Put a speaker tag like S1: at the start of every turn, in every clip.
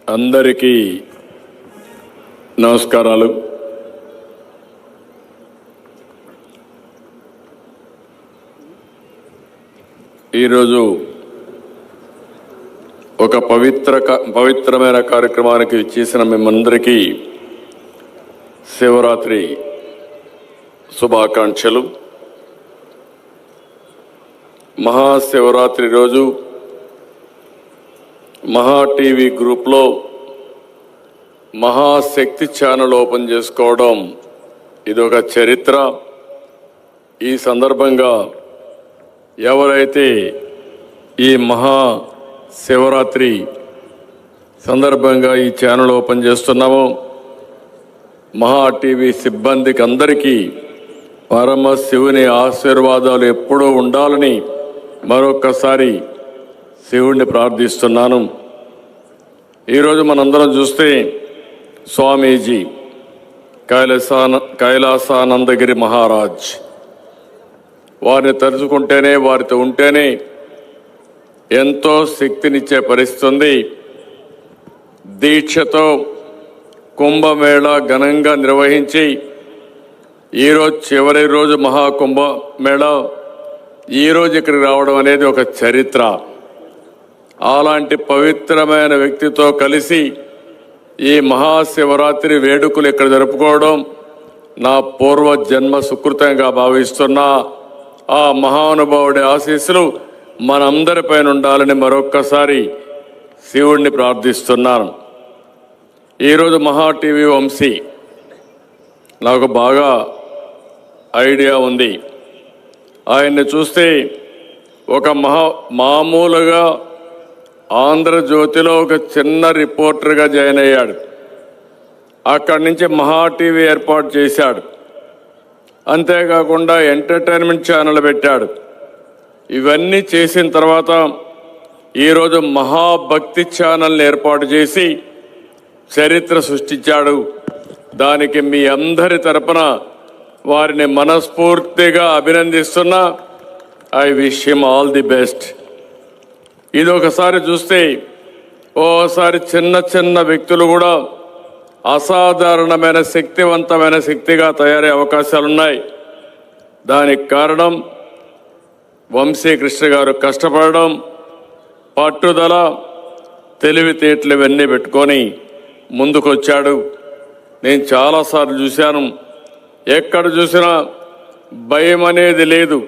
S1: అందరికీ నమస్కారాలు. ఈరోజు ఒక పవిత్రమైన కార్యక్రమానికి చేసిన మేమందరికీ శివరాత్రి శుభాకాంక్షలు. మహాశివరాత్రి రోజు మహా టీవీ గ్రూప్లో మహాశక్తి ఛానల్ ఓపెన్ చేసుకోవడం ఇదొక చరిత్ర. ఈ సందర్భంగా ఎవరైతే ఈ మహా శివరాత్రి సందర్భంగా ఈ ఛానల్ ఓపెన్ చేస్తున్నామో మహా టీవీ సిబ్బందికి అందరికీ పరమశివుని ఆశీర్వాదాలు ఎప్పుడూ ఉండాలని మరొక్కసారి శివుణ్ణి ప్రార్థిస్తున్నాను. ఈరోజు మనందరం చూస్తే స్వామీజీ కైలాసానందగిరి మహారాజ్ వారిని తలుచుకుంటేనే వారితో ఉంటేనే ఎంతో శక్తినిచ్చే పరిస్థితి. దీక్షతో కుంభమేళా ఘనంగా నిర్వహించి ఈరోజు చివరి రోజు మహాకుంభమేళా ఈరోజు ఇక్కడికి రావడం అనేది ఒక చరిత్ర. అలాంటి పవిత్రమైన వ్యక్తితో కలిసి ఈ మహాశివరాత్రి వేడుకలు ఇక్కడ జరుపుకోవడం నా పూర్వ జన్మ సుకృతంగా భావిస్తున్నా. ఆ మహానుభావుడి ఆశీస్సులు మనందరిపైన ఉండాలని మరొక్కసారి శివుణ్ణి ప్రార్థిస్తున్నాను. ఈరోజు మహా టీవీ వంశీ నాకు బాగా ఐడియా ఉంది. ఆయన్ని చూస్తే ఒక మామూలుగా ఆంధ్రజ్యోతిలో ఒక చిన్న రిపోర్టర్గా జాయిన్ అయ్యాడు. అక్కడి నుంచి మహా టీవీ ఏర్పాటు చేశాడు. అంతేకాకుండా ఎంటర్టైన్మెంట్ ఛానల్ పెట్టాడు. ఇవన్నీ చేసిన తర్వాత ఈరోజు మహాభక్తి ఛానల్ని ఏర్పాటు చేసి చరిత్ర సృష్టించాడు. దానికి మీ అందరి తరపున వారిని మనస్ఫూర్తిగా అభినందిస్తున్నా. I wish him all the best. ఇది ఒకసారి చూస్తే ఓసారి చిన్న చిన్న వ్యక్తులు కూడా అసాధారణమైన శక్తివంతమైన శక్తిగా తయారయ్యే అవకాశాలున్నాయి. దానికి కారణం వంశీకృష్ణ గారు కష్టపడడం, పట్టుదల, తెలివితేటలు ఇవన్నీ పెట్టుకొని ముందుకొచ్చాడు. నేను చాలాసార్లు చూశాను. ఎక్కడ చూసినా భయం అనేది లేదు.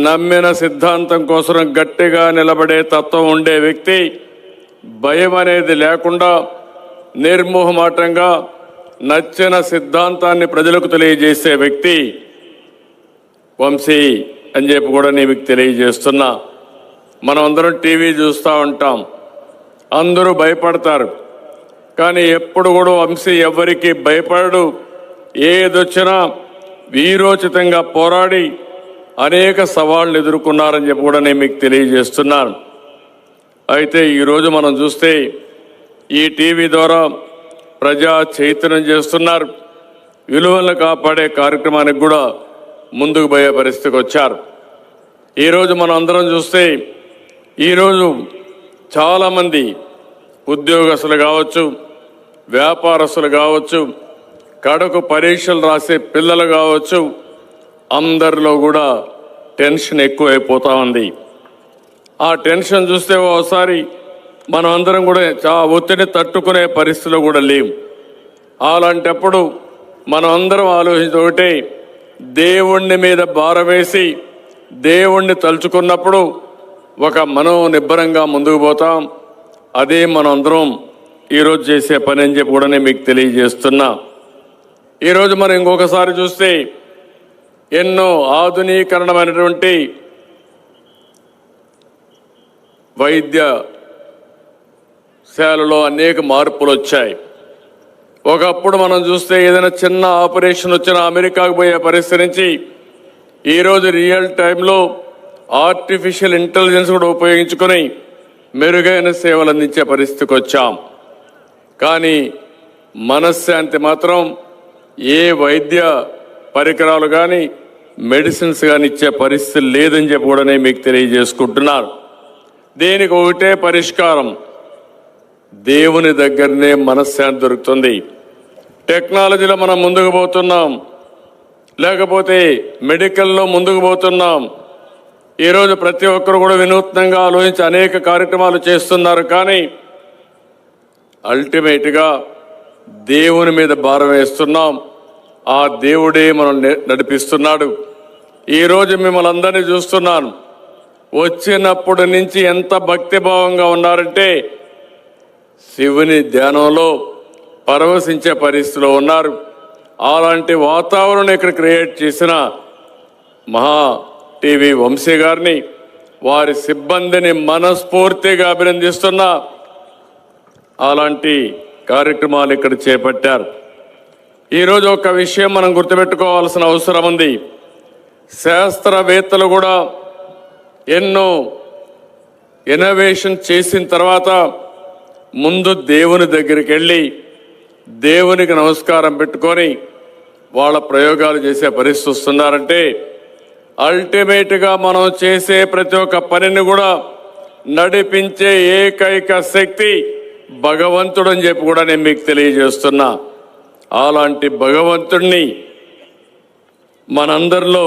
S1: నమ్మిన సిద్ధాంతం కోసం గట్టిగా నిలబడే తత్వం ఉండే వ్యక్తి, భయం అనేది లేకుండా నిర్మోహమాటంగా నచ్చిన సిద్ధాంతాన్ని ప్రజలకు తెలియజేసే వ్యక్తి వంశీ అని చెప్పి కూడా నేను తెలియజేస్తున్నా. మనం అందరం టీవీ చూస్తూ ఉంటాం, అందరూ భయపడతారు. కానీ ఎప్పుడు కూడా వంశీ ఎవరికి భయపడడు. ఏదొచ్చినా వీరోచితంగా పోరాడి అనేక సవాళ్లు ఎదుర్కొన్నారని చెప్పి కూడా నేను మీకు తెలియజేస్తున్నాను. అయితే ఈరోజు మనం చూస్తే ఈ టీవీ ద్వారా ప్రజా చైతన్యం చేస్తున్నారు. విలువలను కాపాడే కార్యక్రమానికి కూడా ముందుకు పోయే పరిస్థితికి వచ్చారు. ఈరోజు మనం అందరం చూస్తే ఈరోజు చాలామంది ఉద్యోగస్తులు కావచ్చు, వ్యాపారస్తులు కావచ్చు, కడకు పరీక్షలు రాసే పిల్లలు కావచ్చు, అందరిలో కూడా టెన్షన్ ఎక్కువైపోతూ ఉంది. ఆ టెన్షన్ చూస్తే ఒకసారి మనం అందరం కూడా ఒత్తిడిని తట్టుకునే పరిస్థితిలో కూడా లేవు. అలాంటప్పుడు మనం అందరం ఆలోచించి ఒకటే, దేవుణ్ణి మీద భారం వేసి దేవుణ్ణి తలుచుకున్నప్పుడు ఒక మనోనిబ్బరంగా ముందుకు పోతాం. అదే మనం అందరం ఈరోజు చేసే పని అని చెప్పి కూడా నేను మీకు తెలియజేస్తున్నా. ఈరోజు మనం ఇంకొకసారి చూస్తే ఎన్నో ఆధునీకరణమైనటువంటి వైద్యశాలలో అనేక మార్పులు వచ్చాయి. ఒకప్పుడు మనం చూస్తే ఏదైనా చిన్న ఆపరేషన్ వచ్చినా అమెరికాకు పోయే పరిస్థితి నుంచి ఈరోజు రియల్ టైంలో ఆర్టిఫిషియల్ ఇంటెలిజెన్స్ కూడా ఉపయోగించుకొని మెరుగైన సేవలు అందించే పరిస్థితికి వచ్చాం. కానీ మనశ్శాంతి మాత్రం ఏ వైద్య పరికరాలు కానీ మెడిసిన్స్ కానీ ఇచ్చే పరిస్థితి లేదని చెప్పి కూడా నేను మీకు తెలియజేసుకుంటున్నాను. దీనికి ఒకటే పరిష్కారం, దేవుని దగ్గరనే మనశ్శాంతి దొరుకుతుంది. టెక్నాలజీలో మనం ముందుకు పోతున్నాం, లేకపోతే మెడికల్లో ముందుకు పోతున్నాం. ఈరోజు ప్రతి ఒక్కరు కూడా వినూత్నంగా ఆలోచించి అనేక కార్యక్రమాలు చేస్తున్నారు. కానీ అల్టిమేట్గా దేవుని మీద భారం వేస్తున్నాం. ఆ దేవుడే మనం నడిపిస్తున్నాడు. ఈరోజు మిమ్మల్ని అందరినీ చూస్తున్నాను. వచ్చినప్పటి నుంచి ఎంత భక్తిభావంగా ఉన్నారంటే శివుని ధ్యానంలో పరవశించే పరిస్థితిలో ఉన్నారు. అలాంటి వాతావరణం ఇక్కడ క్రియేట్ చేసిన మహా టీవీ వంశీ గారిని, వారి సిబ్బందిని మనస్ఫూర్తిగా అభినందిస్తున్నా. అలాంటి కార్యక్రమాలు ఇక్కడ చేపట్టారు. ఈరోజు ఒక విషయం మనం గుర్తుపెట్టుకోవాల్సిన అవసరం ఉంది. శాస్త్రవేత్తలు కూడా ఎన్నో ఇన్నోవేషన్ చేసిన తర్వాత ముందు దేవుని దగ్గరికి వెళ్ళి దేవునికి నమస్కారం పెట్టుకొని వాళ్ళ ప్రయోగాలు చేసే పరిస్థితి వస్తున్నారంటే అల్టిమేట్గా మనం చేసే ప్రతి ఒక్క పనిని కూడా నడిపించే ఏకైక శక్తి భగవంతుడు అని చెప్పి కూడా నేను మీకు తెలియజేస్తున్నా. అలాంటి భగవంతుడిని మనందరిలో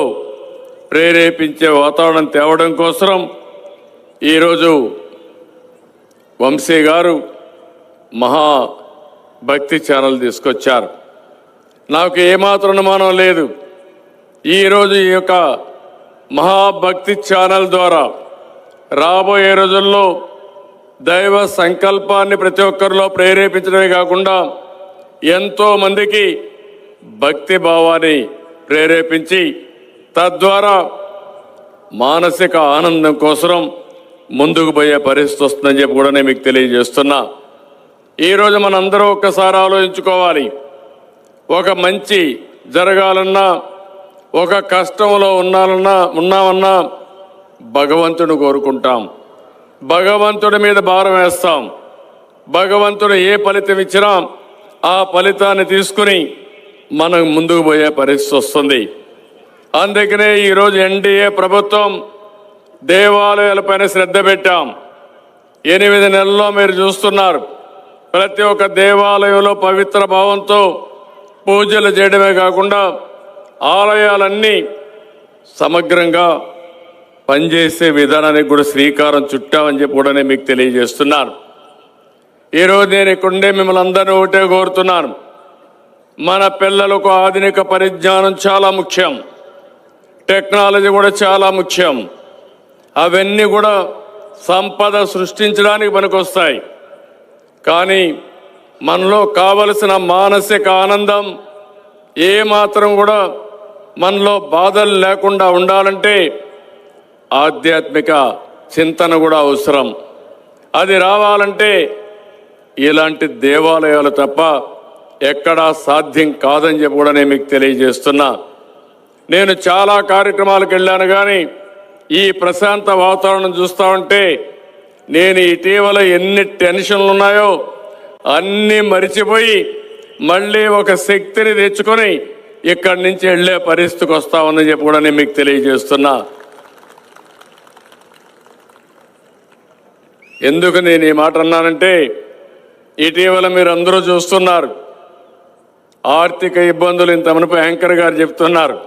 S1: ప్రేరేపించే వాతావరణం తేవడం కోసం ఈరోజు వంశీ గారు మహా భక్తి ఛానల్ తీసుకొచ్చారు. నాకు ఏమాత్రం అనుమానం లేదు, ఈరోజు ఈ యొక్క మహాభక్తి ఛానల్ ద్వారా రాబోయే రోజుల్లో దైవ సంకల్పాన్ని ప్రతి ఒక్కరిలో ప్రేరేపించడమే కాకుండా ఎంతో మందికి భక్తి భావాన్ని ప్రేరేపించి తద్వారా మానసిక ఆనందం కోసం ముందుకు పోయే పరిస్థితి వస్తుందని చెప్పి కూడా నేను మీకు తెలియజేస్తున్నా. ఈరోజు మనందరూ ఒక్కసారి ఆలోచించుకోవాలి. ఒక మంచి జరగాలన్నా, ఒక కష్టంలో ఉన్నామన్నా భగవంతుని కోరుకుంటాం. భగవంతుడి మీద భారం వేస్తాం. భగవంతుడు ఏ ఫలితం ఇచ్చినా ఆ ఫలితాన్ని తీసుకుని మనం ముందుకు పోయే పరిస్థితి వస్తుంది. అందుకనే ఈరోజు ఎన్డీఏ ప్రభుత్వం దేవాలయాలపైన శ్రద్ధ పెట్టాం. 8 నెలల్లో మీరు చూస్తున్నారు, ప్రతి ఒక్క దేవాలయంలో పవిత్ర భావంతో పూజలు చేయడమే కాకుండా ఆలయాలన్నీ సమగ్రంగా పనిచేసే విధానానికి కూడా శ్రీకారం చుట్టామని చెప్పి కూడా నేను మీకు తెలియజేస్తున్నాను. ఈరోజు నేను ఇక్కడుండే మిమ్మల్ని అందరినీ ఒకటే కోరుతున్నాను. మన పిల్లలకు ఆధునిక పరిజ్ఞానం చాలా ముఖ్యం, టెక్నాలజీ కూడా చాలా ముఖ్యం. అవన్నీ కూడా సంపద సృష్టించడానికి పనికొస్తాయి. కానీ మనలో కావలసిన మానసిక ఆనందం ఏమాత్రం కూడా మనలో బాధలు లేకుండా ఉండాలంటే ఆధ్యాత్మిక చింతన కూడా అవసరం. అది రావాలంటే ఇలాంటి దేవాలయాలు తప్ప ఎక్కడా సాధ్యం కాదని చెప్పి కూడా నేను మీకు తెలియజేస్తున్నా. నేను చాలా కార్యక్రమాలకు వెళ్ళాను, కానీ ఈ ప్రశాంత వాతావరణం చూస్తూ ఉంటే నేను ఇటీవల ఎన్ని టెన్షన్లు ఉన్నాయో అన్నీ మరిచిపోయి మళ్ళీ ఒక శక్తిని తెచ్చుకొని ఇక్కడి నుంచి వెళ్ళే పరిస్థితికి వస్తామని చెప్పి కూడా నేను మీకు తెలియజేస్తున్నా. ఎందుకు నేను ఈ మాట అన్నానంటే ఇటీవల మీరు అందరూ చూస్తున్నారు, ఆర్థిక ఇబ్బందులు ఇంత మునుపు యాంకర్ గారు చెప్తున్నారు.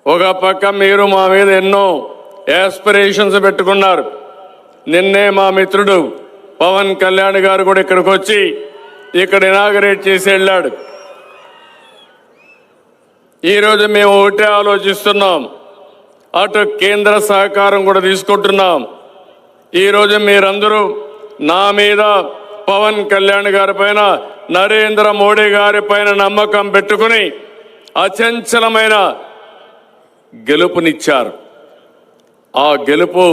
S1: ఒక పక్క మీరు మా మీద ఎన్నో యాస్పిరేషన్స్ పెట్టుకున్నారు. నిన్నే మా మిత్రుడు పవన్ కళ్యాణ్ గారు కూడా ఇక్కడికి వచ్చి ఇక్కడ ఇనాగరేట్ చేసి వెళ్ళాడు. ఈరోజు మేము ఒకటే ఆలోచిస్తున్నాం, అటు కేంద్ర సహకారం కూడా తీసుకుంటున్నాం. ఈరోజు మీరందరూ నా మీద, పవన్ కళ్యాణ్ గారి పైన, నరేంద్ర మోడీ గారి పైన నమ్మకం పెట్టుకుని అచంచలమైన గెలుపునిచ్చారు. ఆ గెలుపు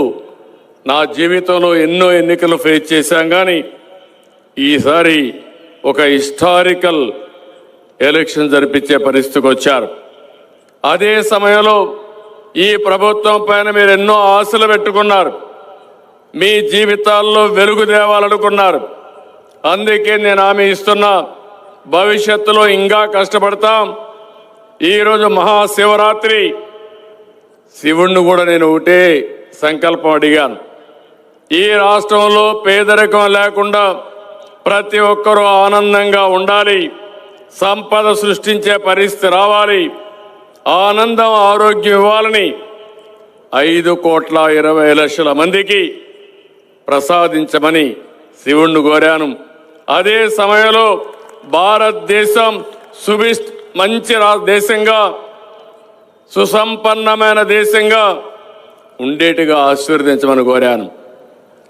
S1: నా జీవితంలో ఎన్నో ఎన్నికలు ఫేస్ చేశాం, కానీ ఈసారి ఒక హిస్టారికల్ ఎలక్షన్ జరిపించే పరిస్థితికి వచ్చారు. అదే సమయంలో ఈ ప్రభుత్వం పైన మీరు ఎన్నో ఆశలు పెట్టుకున్నారు, మీ జీవితాల్లో వెలుగు తేవాలనుకున్నారు. అందుకే నేను హామీ ఇస్తున్నా, భవిష్యత్తులో ఇంకా కష్టపడతాం. ఈరోజు మహాశివరాత్రి, శివుణ్ణి కూడా నేను ఒకటే సంకల్పం అడిగాను, ఈ రాష్ట్రంలో పేదరికం లేకుండా ప్రతి ఒక్కరూ ఆనందంగా ఉండాలి, సంపద సృష్టించే పరిస్థితి రావాలి, ఆనందం ఆరోగ్యం ఇవ్వాలని 5,20,00,000 మందికి ప్రసాదించమని శివుణ్ణి కోరాను. అదే సమయంలో భారతదేశం మంచి దేశంగా, సుసంపన్నమైన దేశంగా ఉండేట్టుగా ఆశీర్వదించమని కోరాను.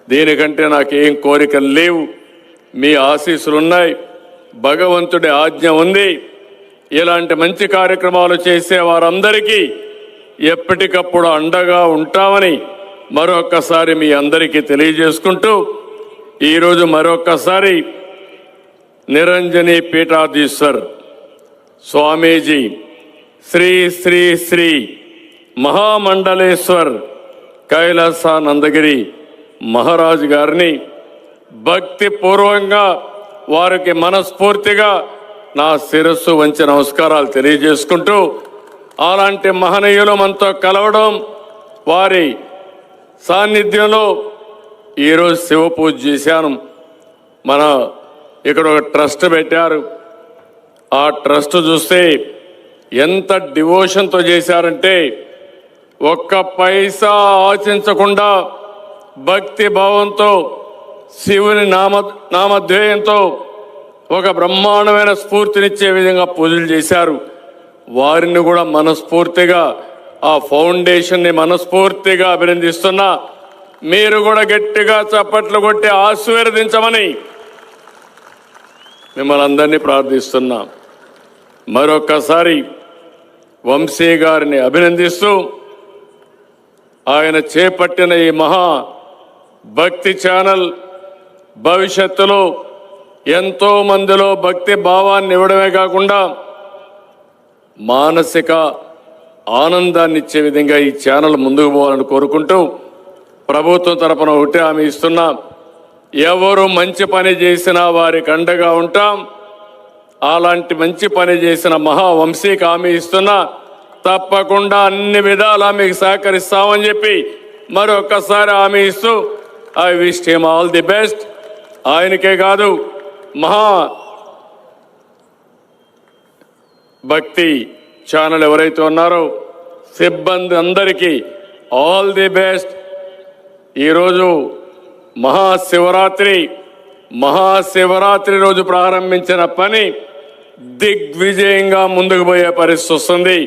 S1: దీనికంటే నాకేం కోరికలు లేవు. మీ ఆశీస్సులున్నాయి, భగవంతుడి ఆజ్ఞ ఉంది. ఇలాంటి మంచి కార్యక్రమాలు చేసే వారందరికీ ఎప్పటికప్పుడు అండగా ఉంటామని మరొక్కసారి మీ అందరికీ తెలియజేసుకుంటూ, ఈరోజు మరొక్కసారి నిరంజని పీఠాధీశ్వర్ స్వామీజీ శ్రీ శ్రీ శ్రీ మహామండలేశ్వర్ కైలాసానందగిరి మహారాజు గారిని భక్తి పూర్వంగా వారికి మనస్ఫూర్తిగా నా శిరస్సు వంచి నమస్కారాలు తెలియజేసుకుంటూ, అలాంటి మహనీయులు మనతో కలవడం, వారి సాన్నిధ్యంలో ఈరోజు శివ పూజ చేశాను. మన ఇక్కడ ఒక ట్రస్ట్ పెట్టారు. ఆ ట్రస్ట్ చూస్తే ఎంత డివోషన్తో చేశారంటే, ఒక్క పైసా ఆశించకుండా భక్తి భావంతో శివుని నామధ్యేయంతో ఒక బ్రహ్మాండమైన స్ఫూర్తినిచ్చే విధంగా పూజలు చేశారు. వారిని కూడా మనస్ఫూర్తిగా, ఆ ఫౌండేషన్ని మనస్ఫూర్తిగా అభినందిస్తున్నా. మీరు కూడా గట్టిగా చప్పట్లు కొట్టి ఆశీర్వదించమని మిమ్మల్ని అందరినీ ప్రార్థిస్తున్నా. మరొక్కసారి వంశీ గారిని అభినందిస్తూ, ఆయన చేపట్టిన ఈ మహా భక్తి ఛానల్ భవిష్యత్తులో ఎంతో మందిలో భక్తి భావాన్ని ఇవ్వడమే కాకుండా మానసిక ఆనందాన్ని ఇచ్చే విధంగా ఈ ఛానల్ ముందుకు పోవాలని కోరుకుంటూ, ప్రభుత్వం తరపున ఒకటే హామీ ఇస్తున్నా, ఎవరు మంచి పని చేసినా వారికి అండగా ఉంటాం. అలాంటి మంచి పని చేసిన మహావంశీకి హామీ ఇస్తున్నా, తప్పకుండా అన్ని విధాలా మీకు సహకరిస్తామని చెప్పి మరొక్కసారి హామీ ఇస్తూ, I wish him all the best. ఆయనకే కాదు, మహా భక్తి ఛానల్ ఎవరైతే ఉన్నారో సిబ్బంది అందరికీ ఆల్ ది బెస్ట్. ఈరోజు మహాశివరాత్రి రోజు ప్రారంభించిన పని దిగ్విజయంగా ముందుకు పోయే పరిస్థితి వస్తుంది.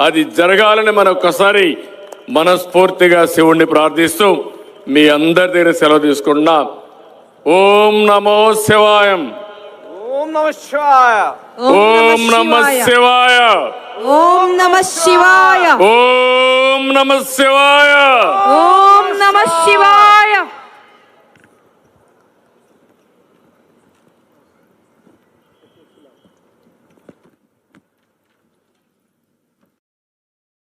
S1: అది జరగాలని మరొకసారి మనస్ఫూర్తిగా శివుణ్ణి ప్రార్థిస్తూ మీ అందరి దగ్గర సెలవు తీసుకుంటున్నా. ఓం నమో శివాయం.
S2: ఓం నమః శివాయ.
S1: ఓం నమః శివాయ.
S3: ఓం నమః శివాయ.
S1: ఓం నమః శివాయ.
S3: ఓం నమః శివాయ.